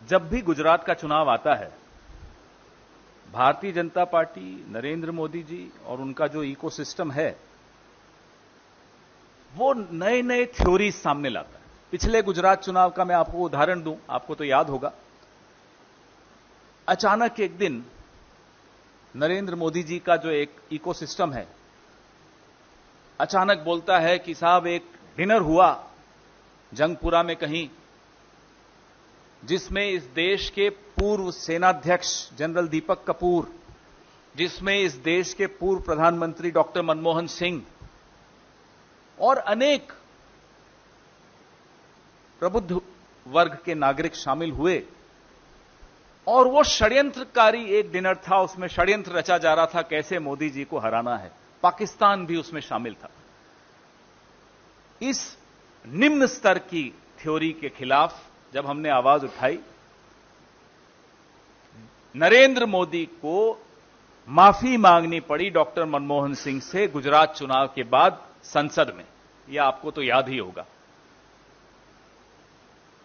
जब भी गुजरात का चुनाव आता है, भारतीय जनता पार्टी, नरेंद्र मोदी जी और उनका जो इकोसिस्टम है, वो नए नए थ्योरीज सामने लाता है। पिछले गुजरात चुनाव का मैं आपको उदाहरण दूं, आपको तो याद होगा। अचानक एक दिन नरेंद्र मोदी जी का जो एक इकोसिस्टम है, अचानक बोलता है कि साहब एक डिनर हुआ जंगपुरा में कहीं, जिसमें इस देश के पूर्व सेनाध्यक्ष जनरल दीपक कपूर, जिसमें इस देश के पूर्व प्रधानमंत्री डॉक्टर मनमोहन सिंह और अनेक प्रबुद्ध वर्ग के नागरिक शामिल हुए। और वो षड्यंत्रकारी एक डिनर था, उसमें षड्यंत्र रचा जा रहा था कैसे मोदी जी को हराना है। पाकिस्तान भी उसमें शामिल था। इस निम्न स्तर की थ्योरी के खिलाफ जब हमने आवाज उठाई, नरेंद्र मोदी को माफी मांगनी पड़ी डॉक्टर मनमोहन सिंह से गुजरात चुनाव के बाद संसद में। यह आपको तो याद ही होगा।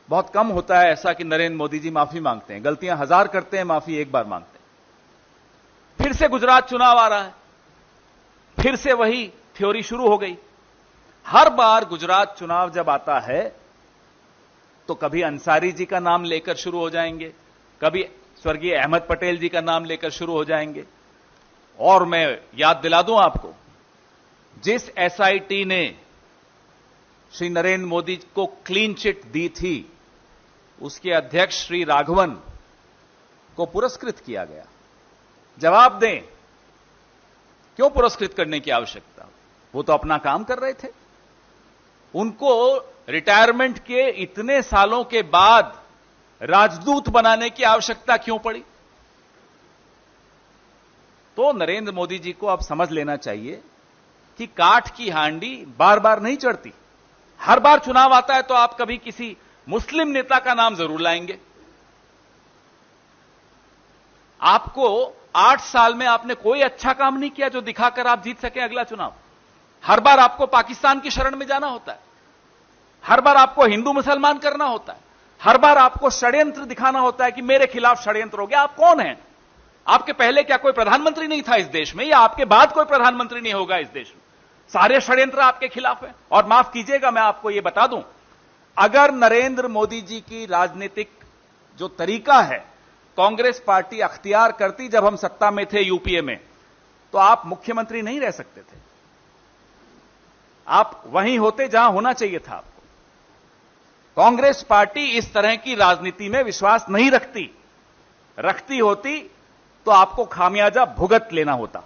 बहुत कम होता है ऐसा कि नरेंद्र मोदी जी माफी मांगते हैं। गलतियां हजार करते हैं, माफी एक बार मांगते हैं। फिर से गुजरात चुनाव आ रहा है, फिर से वही थ्योरी शुरू हो गई। हर बार गुजरात चुनाव जब आता है तो कभी अंसारी जी का नाम लेकर शुरू हो जाएंगे, कभी स्वर्गीय अहमद पटेल जी का नाम लेकर शुरू हो जाएंगे। और मैं याद दिला दूं आपको, जिस एसआईटी ने श्री नरेंद्र मोदी को क्लीन चिट दी थी, उसके अध्यक्ष श्री राघवन को पुरस्कृत किया गया। जवाब दें, क्यों पुरस्कृत करने की आवश्यकता? वो तो अपना काम कर रहे थे। उनको रिटायरमेंट के इतने सालों के बाद राजदूत बनाने की आवश्यकता क्यों पड़ी? तो नरेंद्र मोदी जी को अब समझ लेना चाहिए कि काठ की हांडी बार बार नहीं चढ़ती। हर बार चुनाव आता है तो आप कभी किसी मुस्लिम नेता का नाम जरूर लाएंगे। आपको 8 साल में आपने कोई अच्छा काम नहीं किया जो दिखाकर आप जीत सके अगला चुनाव। हर बार आपको पाकिस्तान की शरण में जाना होता है, हर बार आपको हिंदू मुसलमान करना होता है, हर बार आपको षड्यंत्र दिखाना होता है कि मेरे खिलाफ षड्यंत्र हो गया। आप कौन हैं? आपके पहले क्या कोई प्रधानमंत्री नहीं था इस देश में, या आपके बाद कोई प्रधानमंत्री नहीं होगा इस देश में? सारे षड्यंत्र आपके खिलाफ हैं। और माफ कीजिएगा, मैं आपको यह बता दूं, अगर नरेंद्र मोदी जी की राजनीतिक जो तरीका है कांग्रेस पार्टी अख्तियार करती जब हम सत्ता में थे यूपीए में, तो आप मुख्यमंत्री नहीं रह सकते थे। आप वहीं होते जहां होना चाहिए था आपको। कांग्रेस पार्टी इस तरह की राजनीति में विश्वास नहीं रखती। रखती होती तो आपको खामियाजा भुगत लेना होता।